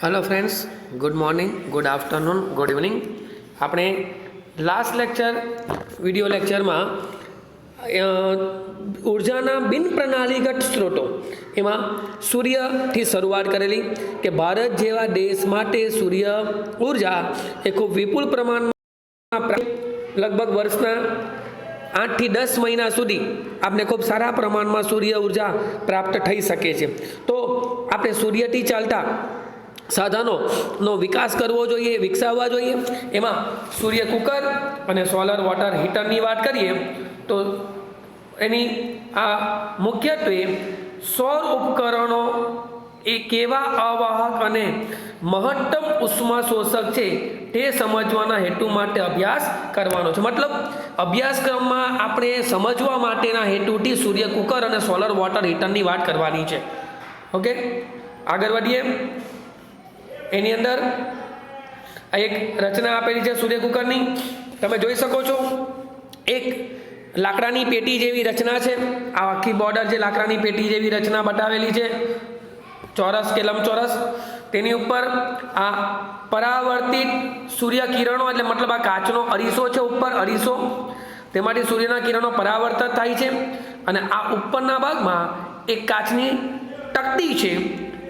Hello friends, good morning, good afternoon, good evening. આપણે last lecture video લેક્ચરમાં ઉર્જાના બિન પ્રણાલીગત સ્ત્રોતો એમાં સૂર્યથી શરૂઆત કરેલી કે ભારત જેવા દેશ માટે સૂર્ય ઉર્જા એ ખૂબ વિપુલ પ્રમાણમાં લગભગ વર્ષના 8 થી 10 મહિના સુધી આપણે ખૂબ સારા પ્રમાણમાં સૂર્ય ઉર્જા પ્રાપ્ત થઈ શકે છે। તો આપણે સૂર્યથી ચાલતા સાધનોનો વિકાસ કરવો જોઈએ, વિકસાવવા જોઈએ। એમાં સૂર્ય કુકર અને સોલર વોટર હીટરની વાત કરીએ તો એની આ મુખ્યત્વે સૌર ઉપકરણો એ કેવા અવાહક અને મહત્તમ ઉષ્મા શોષક છે તે સમજવાના હેતુ માટે અભ્યાસ કરવાનો છે। મતલબ અભ્યાસક્રમમાં આપણે સમજવા માટેના હેતુથી સૂર્ય કુકર અને સોલર વોટર હીટરની વાત કરવાની છે। ઓકે, આગળ વધીએ। એની અંદર એક રચના આપેલી છે સૂર્ય કુકરની, તમે જોઈ શકો છો। એક લાકડાની પેટી જેવી રચના છે। આ આખી બોર્ડર જે લાકડાની પેટી જેવી રચના બતાવેલી છે, ચોરસ કે લંબચોરસ, તેની ઉપર આ પરાવર્તિત સૂર્ય કિરણો એટલે મતલબ આ કાચનો અરીસો છે, ઉપર અરીસો, તેમાંથી સૂર્યના કિરણો પરાવર્તિત થાય છે અને આ ઉપરના ભાગમાં એક કાચની તકતી છે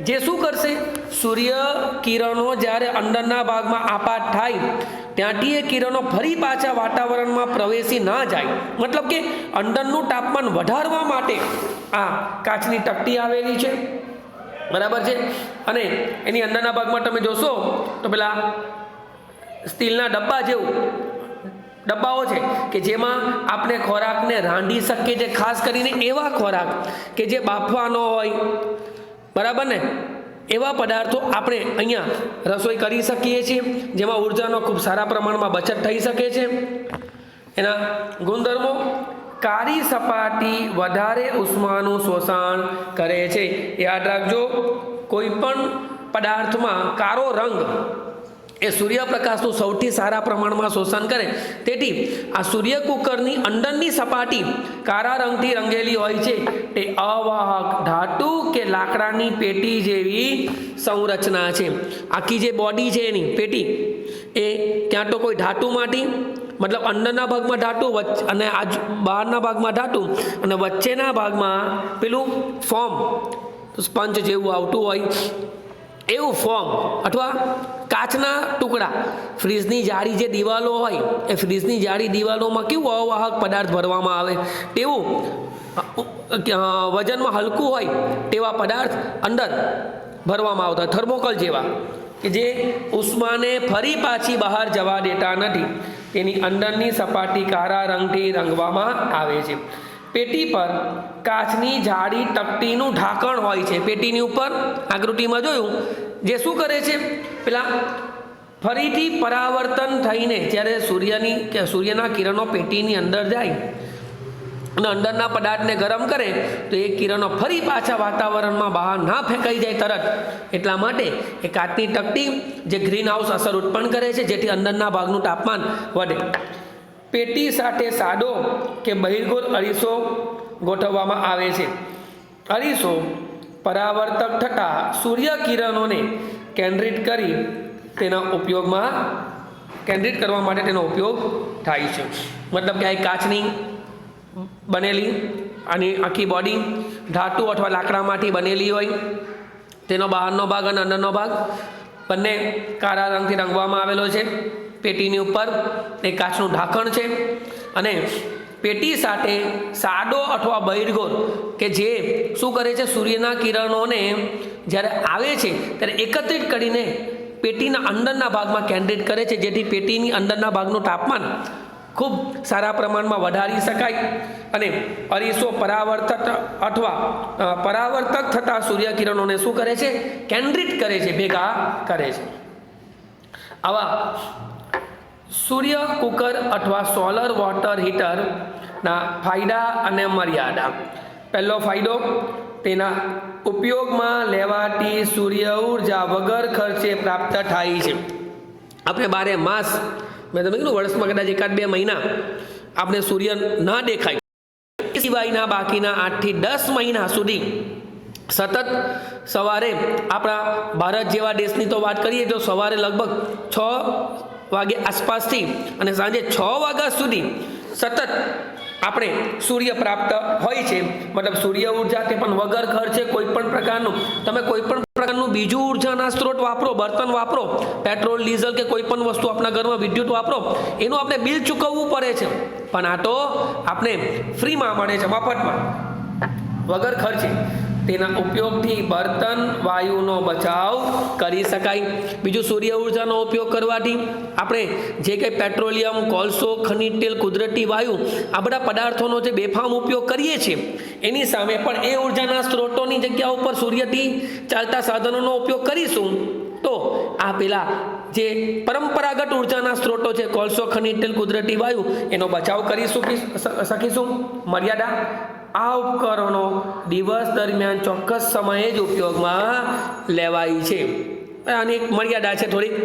જે શું કરશે, સૂર્ય કિરણો જ્યારે અંદરના ભાગમાં આપાત થાય ત્યાંથી એ કિરણો ફરી પાછા વાતાવરણમાં પ્રવેશી ના જાય, મતલબ કે અંદરનું તાપમાન વધારવા માટે આ કાચની તકતી આવેલી છે, બરાબર છે। અને એની અંદરના ભાગમાં તમે જોશો તો પેલા સ્ટીલના ડબ્બા જેવું ડબ્બાઓ છે કે જેમાં આપણે ખોરાકને રાંધી શકીએ છીએ, ખાસ કરીને એવા ખોરાક કે જે બાફવાનો હોય, બરાબર ને, એવા પદાર્થો આપણે અહીંયા રસોઈ કરી શકીએ છીએ, જેમાં ઉર્જાનો ખૂબ સારા પ્રમાણમાં બચત થઈ શકે છે। એના ગુણધર્મો: કાળી સપાટી વધારે ઉષ્માનું શોષણ કરે છે। યાદ રાખજો, કોઈ પણ પદાર્થમાં કાળો રંગ એ સૂર્યપ્રકાશનું સૌથી સારા પ્રમાણમાં શોષણ કરે, તેથી આ સૂર્ય કુકરની અંદરની સપાટી કાળા રંગથી રંગેલી હોય છે। તે અવાહક ધાતુ કે લાકડાની પેટી જેવી સંરચના છે। આખી જે બોડી છે એની પેટી એ ક્યાં તો કોઈ ધાતુમાંથી, મતલબ અંદરના ભાગમાં ધાતુ અને બહારના ભાગમાં ધાતુ અને વચ્ચેના ભાગમાં પેલું ફોર્મ સ્પંજ જેવું આવતું હોય એવું ફોર્મ અથવા કાચના ટુકડા, ફ્રીજની જાડી જે દિવાલો હોય એ ફ્રીજની જાડી દિવાલોમાં કેવું અવાહક પદાર્થ ભરવામાં આવે તેવું વજનમાં હલકું હોય તેવા પદાર્થ અંદર ભરવામાં આવતા, થર્મોકોલ જેવા કે જે ઉષ્માને ફરી પાછી બહાર જવા દેતા નથી। તેની અંદરની સપાટી કાળા રંગથી રંગવામાં આવે છે। પેટી પર કાચની જાડી તકતીનું ઢાંકણ હોય છે। પેટીની ઉપર આકૃતિમાં જોયું જે શું કરે છે, પેલા ફરીથી પરાવર્તન થઈને જ્યારે સૂર્યના કિરણો પેટીની અંદર જાય અને અંદરના પદાર્થને ગરમ કરે તો એ કિરણો ફરી પાછા વાતાવરણમાં બહાર ના ફેંકાઈ જાય તરત, એટલા માટે એ કાચની તકતી જે ગ્રીન હાઉસ અસર ઉત્પન્ન કરે છે, જેથી અંદરના ભાગનું તાપમાન વધે। પેટી સાથે સાદો કે બહિર્ગોળ અરીસો ગોઠવવામાં આવે છે। અરીસો પરાવર્તક થતા સૂર્ય કિરણોને કેન્દ્રિત કરવા માટે તેનો ઉપયોગ થાય છે। મતલબ કે આ કાચની બનેલી અને આખી બોડી ધાતુ અથવા લાકડામાંથી બનેલી હોય, તેનો બહારનો ભાગ અને અંદરનો ભાગ બંને કાળા રંગથી રંગવામાં આવેલો છે। પેટીની ઉપર એક કાચનું ઢાંકણ છે અને પેટી સાથે સાદો અથવા બહિર્ગોળ કે જે શું કરે છે, સૂર્યના કિરણોને જ્યારે આવે છે ત્યારે એકત્રિત કરીને પેટીના અંદરના ભાગમાં કેન્દ્રિત કરે છે, જેથી પેટીની અંદરના ભાગનું તાપમાન ખૂબ સારા પ્રમાણમાં વધારી શકાય અને અરીસો પરાવર્તક થતા સૂર્ય કિરણોને શું કરે છે, કેન્દ્રિત કરે છે, ભેગા કરે છે। આવા સૂર્ય કુકર અથવા સોલર વોટર હીટરના ફાયદા અને મર્યાદા: પહેલો ફાયદો, તેના ઉપયોગમાં લેવાતી સૂર્ય ઉર્જા વગર ખર્ચે પ્રાપ્ત થાય છે। આપણે 12 માસ, મેં તમે કીધું વર્ષમાં કદાચ 1-2 મહિના આપણે સૂર્ય ના દેખાય, સિવાયના બાકીના 8 થી 10 મહિના સુધી સતત સવારે આપણા ભારત જેવા દેશની તો વાત કરીએ તો સવારે લગભગ 6 વાગે આસપાસથી અને સાંજે 6 વાગ્યા સુધી સતત આપણે સૂર્ય પ્રાપ્ત હોય છે, મતલબ સૂર્ય ઉર્જા તે પણ વગર ખર્ચે કોઈ પણ પ્રકારનું તમે કોઈ પણ પ્રકારનું બીજું ઉર્જાના સ્ત્રોત વાપરો, બર્તન વાપરો, પેટ્રોલ ડીઝલ કે કોઈ પણ વસ્તુ આપણા ઘરમાં વિદ્યુત વાપરો, એનું આપણે બિલ ચૂકવવું પડે છે, પણ આ તો આપણે ફ્રીમાં મળે છે, મફતમાં, વગર ખર્ચે. તેના ઉપયોગથી બળતણ વાયુનો બચાવ કરી શકાય. બીજું, સૂર્ય ઉર્જાનો ઉપયોગ કરવાથી આપણે જે કંઈ પેટ્રોલિયમ, કોલસો, ખનિજ તેલ, કુદરતી વાયુ આ બધા પદાર્થોનો જે બેફામ ઉપયોગ કરીએ છીએ એની સામે પણ એ ઉર્જાના સ્ત્રોતોની જગ્યા ઉપર સૂર્યથી ચાલતા સાધનોનો ઉપયોગ કરીશું તો આ પેલા જે પરંપરાગત ઉર્જાના સ્ત્રોતો છે કોલસો, ખનિજ તેલ, કુદરતી વાયુ એનો બચાવ કરી શકીશું. મર્યાદા, આ ઉપકરણો દિવસ દરમિયાન ચોક્કસ સમયે જ ઉપયોગમાં લેવાય છે. આની એક મર્યાદા છે થોડીક.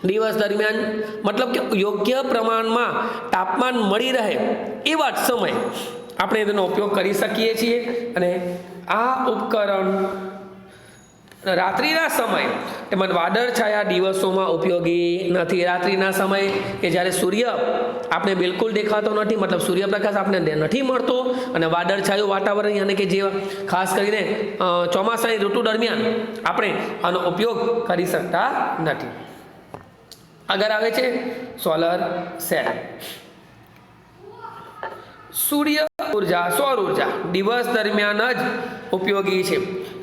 દિવસ દરમિયાન મતલબ કે યોગ્ય પ્રમાણમાં તાપમાન મળી રહે એવા જ સમય આપણે તેનો ઉપયોગ કરી શકીએ છીએ. અને આ ઉપકરણ રાત્રિના સમય તેમજ વાદળછાયા દિવસોમાં ઉપયોગી નથી. રાત્રિના સમયે કે જ્યારે સૂર્ય આપણે બિલકુલ દેખાતો નથી, મતલબ સૂર્યપ્રકાશ આપણે નથી મળતો અને વાદળછાયું વાતાવરણ યાની કે જે ખાસ કરીને ચોમાસાની ઋતુ દરમિયાન આપણે આનો ઉપયોગ કરી શકતા નથી. આગળ આવે છે સોલર સેલ. સૂર્ય ઉર્જા, સૌર ઉર્જા દિવસ દરમિયાન જ ઉપયોગી છે.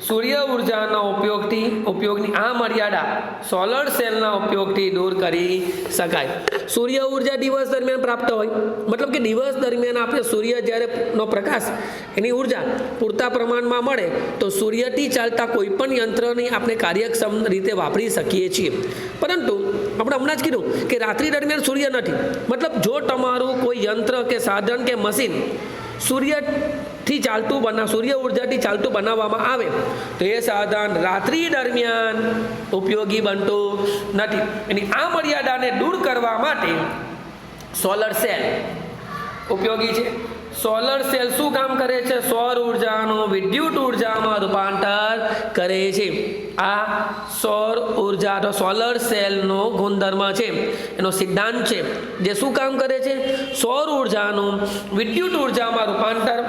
સૂર્ય ઉર્જાના ઉપયોગની આ મર્યાદા સોલર સેલના ઉપયોગથી દૂર કરી શકાય. સૂર્ય ઉર્જા દિવસ દરમિયાન પ્રાપ્ત હોય, મતલબ કે દિવસ દરમિયાન આપણે સૂર્ય જ્યારેનો પ્રકાશ એની ઉર્જા પૂરતા પ્રમાણમાં મળે તો સૂર્યથી ચાલતા કોઈ પણ યંત્રની આપણે કાર્યક્ષમ રીતે વાપરી શકીએ છીએ. પરંતુ આપણે હમણાં જ કીધું કે રાત્રિ દરમિયાન સૂર્ય નથી, મતલબ જો તમારું કોઈ યંત્ર કે સાધન કે મશીન સૂર્ય ઉર્જાથી ચાલતું બનાવવામાં આવે તો એ સાધન રાત્રિ દરમિયાન ઉપયોગી બનતું નથી. એની આ મર્યાદાને દૂર કરવા માટે સોલર સેલ ઉપયોગી છે. સોલર સેલ શું કામ કરે છે? સૌર ઉર્જાનું વિદ્યુત ઉર્જામાં રૂપાંતર કરે છે. આ સૌર ઉર્જા તો સોલર સેલનો ગુણધર્મ છે, એનો સિદ્ધાંત છે, જે શું કામ કરે છે? સૌર ઉર્જાનું વિદ્યુત ઉર્જામાં રૂપાંતર.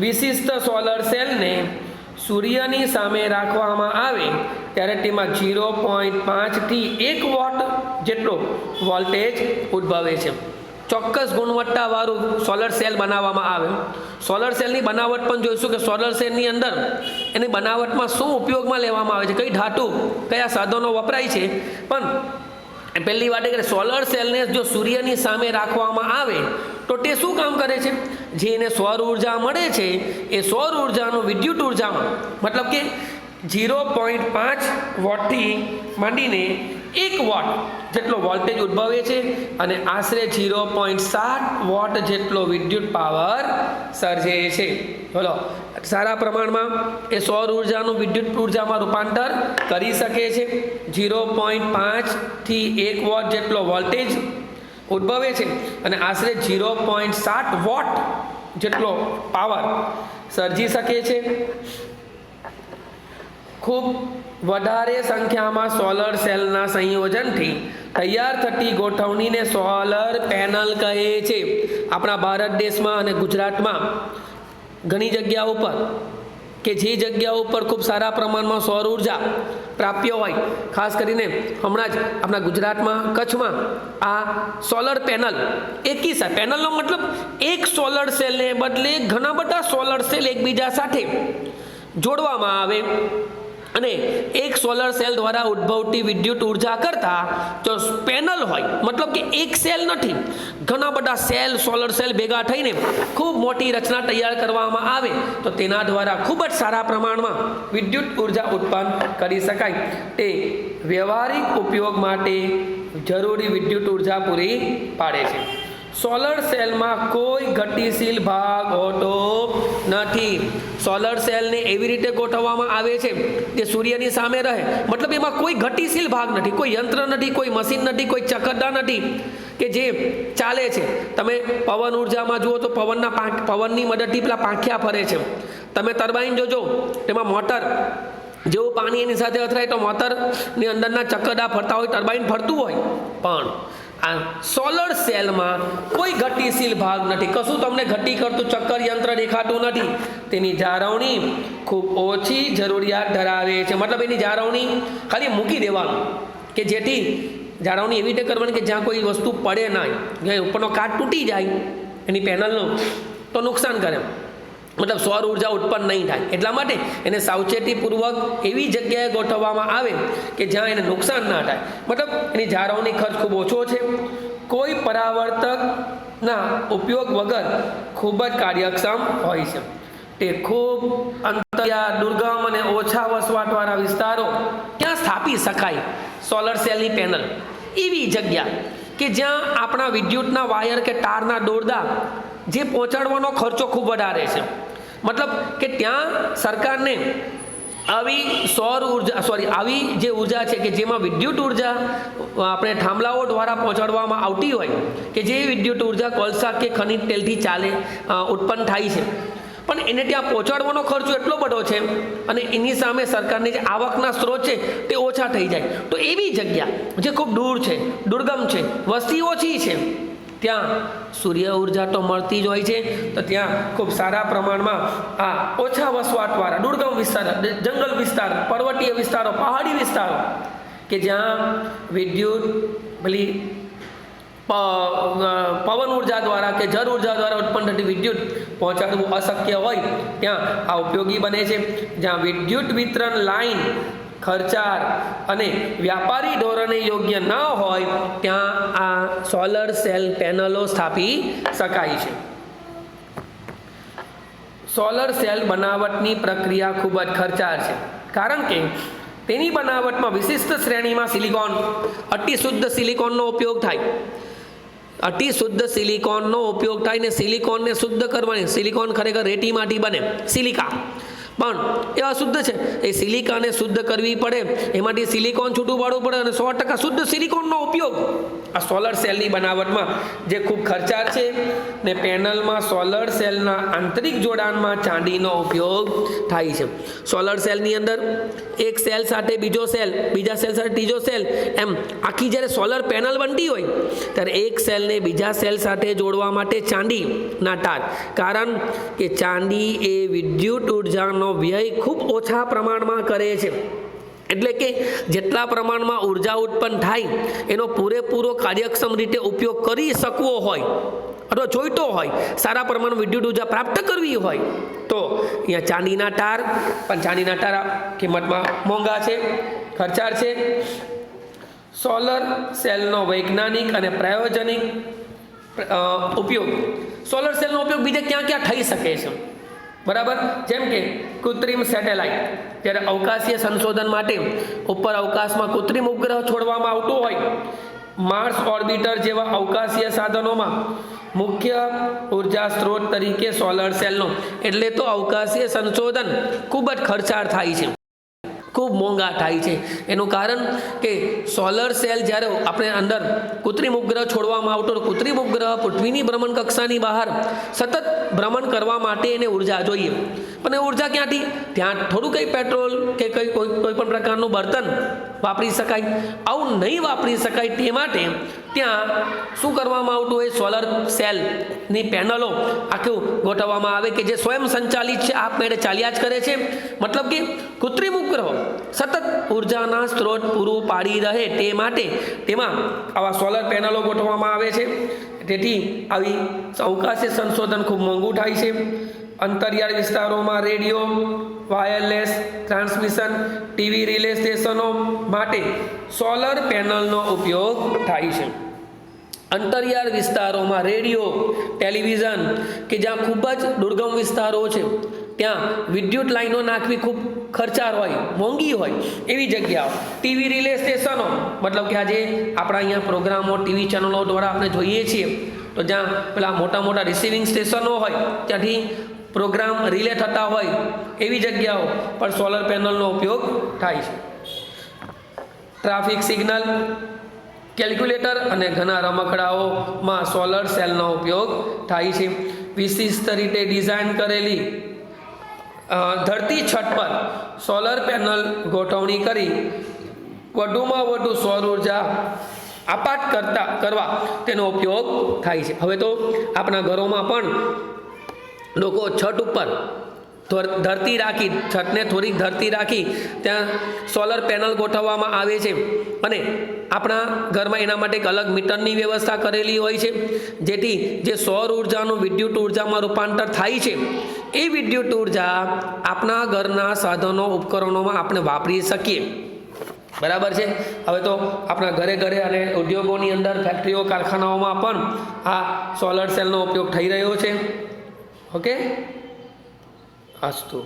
વિશિષ્ટ સોલર સેલને સૂર્યની સામે રાખવામાં આવે ત્યારે તેમાં 0.5 થી 1 વોટ જેટલો વોલ્ટેજ ઉદ્ભવે છે. ચોક્કસ ગુણવત્તાવાળું સોલર સેલ બનાવવામાં આવે. સોલર સેલની બનાવટ પણ જોઈશું કે સોલર સેલની અંદર એની બનાવટમાં શું ઉપયોગમાં લેવામાં આવે છે, કઈ ધાતુ, કયા સાધનો વપરાય છે. પણ પહેલી વાત એ કે સોલર સેલને જો સૂર્યની સામે રાખવામાં આવે તો તે શું કામ કરે છે? જે એને સૌર ઉર્જા મળે છે એ સૌર ઉર્જાનું વિદ્યુત ઉર્જામાં મતલબ કે 0.5 વોટથી માંડીને 1 વોટ જેટલો વોલ્ટેજ ઉદ્ભવે છે અને આશરે 0.7 વોટ જેટલો વિદ્યુત પાવર સર્જે છે. બોલો, સારા પ્રમાણમાં એ સૌર ઉર્જાનું વિદ્યુત ઉર્જામાં રૂપાંતર કરી શકે છે. 0.5 થી 1 વોટ જેટલો વોલ્ટેજ ઉદ્ભવે છે અને આશરે 0.7 વોટ જેટલો પાવર સર્જી શકે છે. ખૂબ વધારે સંખ્યામાં સોલર સેલના સંયોજનથી તૈયાર થતી ગોઠવણીને સોલર પેનલ કહે છે. આપણા ભારત દેશમાં અને ગુજરાતમાં ઘણી જગ્યાઓ પર કે જે જગ્યાઓ પર ખૂબ સારા પ્રમાણમાં સૌર ઉર્જા પ્રાપ્ય હોય, ખાસ કરીને હમણાં જ આપણા ગુજરાતમાં કચ્છમાં આ સોલર પેનલ એકી સાથે, પેનલનો મતલબ એક સોલર સેલને બદલે ઘણા બધા સોલર સેલ એકબીજા સાથે જોડવામાં આવે અને એક સોલર સેલ દ્વારા ઉદ્ભવતી વિદ્યુત ઉર્જા કરતાં જો પેનલ હોય, મતલબ કે એક સેલ નથી, ઘણા બધા સેલ, સોલર સેલ ભેગા થઈને ખૂબ મોટી રચના તૈયાર કરવામાં આવે તો તેના દ્વારા ખૂબ જ સારા પ્રમાણમાં વિદ્યુત ઉર્જા ઉત્પન્ન કરી શકાય. તે વ્યવહારિક ઉપયોગ માટે જરૂરી વિદ્યુત ઉર્જા પૂરી પાડે છે. સોલર સેલમાં કોઈ ગતિશીલ ભાગ હોતો નથી. સોલર સેલને એવી રીતે ગોઠવવામાં આવે છે કે સૂર્યની સામે રહે, મતલબ એમાં કોઈ ગતિશીલ ભાગ નથી, કોઈ યંત્ર નથી, કોઈ મશીન નથી, કોઈ ચક્કરદાર નથી કે જે ચાલે છે. તમે પવન ઉર્જામાં જુઓ તો પવનની મદદથી પેલા પાંખિયા ફરે છે. તમે ટર્બાઇન જોજો, તેમાં મોટર જેવું પાણી એની સાથે અથડાય તો મોટરની અંદરના ચક્કરડા ફરતા હોય, ટર્બાઇન ફરતું હોય, પણ આ સોલર સેલમાં કોઈ ગતિશીલ ભાગ નથી, કશું તમને ગતિ કરતું ચક્કર યંત્ર દેખાતું નથી. તેની જાળવણી ખૂબ ઓછી જરૂરિયાત ધરાવે છે. મતલબ એની જાળવણી ખાલી મૂકી દેવાનું કે જેથી જાળવણી એવી રીતે કરવાની કે જ્યાં કોઈ વસ્તુ પડે ના, જ્યાં ઉપરનો કાટ તૂટી જાય એની પેનલનો તો નુકસાન કરે, મતલબ સૌર ઉર્જા ઉત્પન્ન નહીં થાય. એટલા માટે એને સાવચેતીપૂર્વક એવી જગ્યાએ ગોઠવવામાં આવે કે જ્યાં એને નુકસાન ના થાય. મતલબ એની જાળવણી ખર્ચ ખૂબ ઓછો છે. કોઈ પરાવર્તકના ઉપયોગ વગર ખૂબ જ કાર્યક્ષમ હોય છે. તે ખૂબ અંતરિયાળ, દુર્ગમ અને ઓછા વસવાટવાળા વિસ્તારો ત્યાં સ્થાપી શકાય. સોલર સેલની પેનલ એવી જગ્યા કે જ્યાં આપણા વિદ્યુતના વાયર કે તારના દોરડા જે પહોંચાડવાનો ખર્ચો ખૂબ વધારે છે. મતલબ કે ત્યાં સરકારને આવી આવી જે ઉર્જા છે કે જેમાં વિદ્યુત ઉર્જા આપણે થાંભલાઓ દ્વારા પહોંચાડવામાં આવતી હોય કે જે વિદ્યુત ઉર્જા કોલસા કે ખનિજ તેલથી ઉત્પન્ન થાય છે, પણ એને ત્યાં પહોંચાડવાનો ખર્ચો એટલો બધો છે અને એની સામે સરકારની જે આવકના સ્ત્રોત છે તે ઓછા થઈ જાય. તો એવી જગ્યા જે ખૂબ દૂર છે, દુર્ગમ છે, વસ્તી ઓછી છે, ત્યાં સૂર્ય ઉર્જા તો મળતી જ હોય છે. તો ત્યાં ખૂબ સારા પ્રમાણમાં આ ઓછા વસવાટવાળા દુર્ગમ વિસ્તાર, જંગલ વિસ્તાર, પર્વતીય વિસ્તારો, પહાડી વિસ્તારો કે જ્યાં વિદ્યુત પેલી પવન ઉર્જા દ્વારા કે જળ ઉર્જા દ્વારા ઉત્પન્ન થતી વિદ્યુત પહોંચાડવું અશક્ય હોય, ત્યાં આ ઉપયોગી બને છે. જ્યાં વિદ્યુત વિતરણ લાઇન ખર્ચાળ અને વ્યાપારી ધોરણે યોગ્ય ન હોય ત્યાં આ સોલર સેલ પેનલો સ્થાપી શકાય છે. સોલર સેલ બનાવટની પ્રક્રિયા ખૂબ જ ખર્ચાળ છે, કારણ કે તેની બનાવટમાં વિશિષ્ટ શ્રેણીમાં સિલિકોન, અતિ શુદ્ધ સિલિકોનનો ઉપયોગ થાય. અતિ શુદ્ધ સિલિકોનનો ઉપયોગ થાય ને સિલિકોનને શુદ્ધ કરવાની, સિલિકોન ખરેખર રેતીમાંથી બને, સિલિકા, પણ એ અશુદ્ધ છે. એ સિલિકાને શુદ્ધ કરવી પડે, એમાંથી સિલિકોન છૂટું પાડવું પડે અને 100% શુદ્ધ સિલિકોનનો ઉપયોગ આ સોલર સેલની બનાવટમાં જે ખૂબ ખર્ચાળ છે. ને પેનલમાં સોલર સેલના આંતરિક જોડાણમાં ચાંદીનો ઉપયોગ થાય છે. સોલર સેલની અંદર એક સેલ સાથે બીજો સેલ, બીજા સેલ સાથે ત્રીજો સેલ, એમ આખી જ્યારે સોલર પેનલ બનતી હોય ત્યારે એક સેલને બીજા સેલ સાથે જોડવા માટે ચાંદીના તાર, કારણ કે ચાંદી એ વિદ્યુત ઉર્જાનો વ્યય ખૂબ ઓછા પ્રમાણમાં કરે છે. એટલે કે જેટલા પ્રમાણમાં ઉર્જા ઉત્પન્ન થાય એનો પૂરેપૂરો કાર્યક્ષમ રીતે ઉપયોગ કરી શકવો હોય અથવા જોઈતો હોય, સારા પ્રમાણમાં વિદ્યુત ઉર્જા પ્રાપ્ત કરવી હોય તો અહીંયા ચાંદીના તાર, પણ ચાંદીના તાર કિંમતમાં મોંઘા છે, ખર્ચાળ છે. સોલર સેલનો વૈજ્ઞાનિક અને પ્રાયોજનિક ઉપયોગ, સોલર સેલનો ઉપયોગ બીજે ક્યાં ક્યાં થઈ શકે છે, બરાબર? જેમ કે કૃત્રિમ સેટેલાઇટ, જ્યારે અવકાશીય સંશોધન માટે ઉપર અવકાશમાં કૃત્રિમ ઉપગ્રહ છોડવામાં આવતો હોય, માર્સ ઓર્બિટર જેવા અવકાશીય સાધનોમાં મુખ્ય ઉર્જા સ્ત્રોત તરીકે સોલર સેલનો, એટલે તો અવકાશીય સંશોધન ખૂબ જ ખર્ચાળ થાય છે, ખૂબ મોંઘા થાય છે. એનું કારણ કે સોલર સેલ જ્યારે આપણે અંદર કૃત્રિમ ઉપગ્રહ છોડવામાં આવતો, કૃત્રિમ ઉપગ્રહ પૃથ્વીની ભ્રમણ કક્ષાની બહાર સતત ભ્રમણ કરવા માટે એને ઉર્જા જોઈએ, પણ એ ઉર્જા ક્યાંથી? ત્યાં થોડું કંઈ પેટ્રોલ કે કોઈ પણ પ્રકારનું બળતણ વાપરી શકાય, આવું નહીં વાપરી શકાય. તે માટે ત્યાં શું કરવામાં આવતું હોય, સોલર સેલની પેનલો આખું ગોઠવવામાં આવે કે જે સ્વયં સંચાલિત છે, આપમેળે ચાલ્યા જ કરે છે. મતલબ કે કૃત્રિમ ઉપગ્રહો સતત ઉર્જાના સ્ત્રોત પૂરું પાડી રહે તે માટે તેમાં આવા સોલર પેનલો ગોઠવવામાં આવે છે. તેથી આવી અવકાશી સંશોધન ખૂબ મોંઘું થાય છે. અંતરિયાળ વિસ્તારોમાં radio, wireless transmission, TV relay સ્ટેશનો માટે સોલર પેનલનો ઉપયોગ થાય છે. અંતરિયાળ વિસ્તારોમાં રેડિયો, ટેલિવિઝન કે જ્યાં ખૂબ જ દુર્ગમ વિસ્તારો છે ત્યાં વિદ્યુત લાઈનો નાખવી ખૂબ ખર્ચાળ હોય, મોંઘી હોય, એવી જગ્યાઓ, ટીવી રિલે સ્ટેશનો, મતલબ કે આજે આપણા અહીંયા પ્રોગ્રામો ટીવી ચેનલો દ્વારા આપણે જોઈએ છીએ તો જ્યાં પેલા મોટા મોટા રિસીવિંગ સ્ટેશનો હોય ત્યાંથી પ્રોગ્રામ રિલે થતા હોય એવી જગ્યાઓ પર સોલર પેનલનો ઉપયોગ થાય છે. ટ્રાફિક સિગ્નલ, કેલ્ક્યુલેટર અને ઘણા રમકડાઓમાં સોલર સેલનો ઉપયોગ થાય છે. વિશિષ્ટ રીતે ડિઝાઇન કરેલી ધરતી છત પર સોલર પેનલ ગોઠવણી કરી વધુમાં વધુ સૌર ઉર્જા આપાત કરવા તેનો ઉપયોગ થાય છે. હવે તો આપણા ઘરોમાં પણ લોકો છત ઉપર ધરતી રાખી, છતને થોડીક ધરતી રાખી ત્યાં સોલર પેનલ ગોઠવવામાં આવે છે અને આપણા ઘરમાં એના માટે એક અલગ મીટરની વ્યવસ્થા કરેલી હોય છે, જેથી જે સૌર ઉર્જાનું વિદ્યુત ઉર્જામાં રૂપાંતર થાય છે એ વિદ્યુત ઉર્જા આપણા ઘરના સાધનો ઉપકરણોમાં આપણે વાપરી શકીએ. બરાબર છે. હવે તો આપણા ઘરે ઘરે અને ઉદ્યોગોની અંદર, ફેક્ટરીઓ, કારખાનાઓમાં પણ આ સોલર સેલનો ઉપયોગ થઈ રહ્યો છે. ઓકે, અસ્તુ.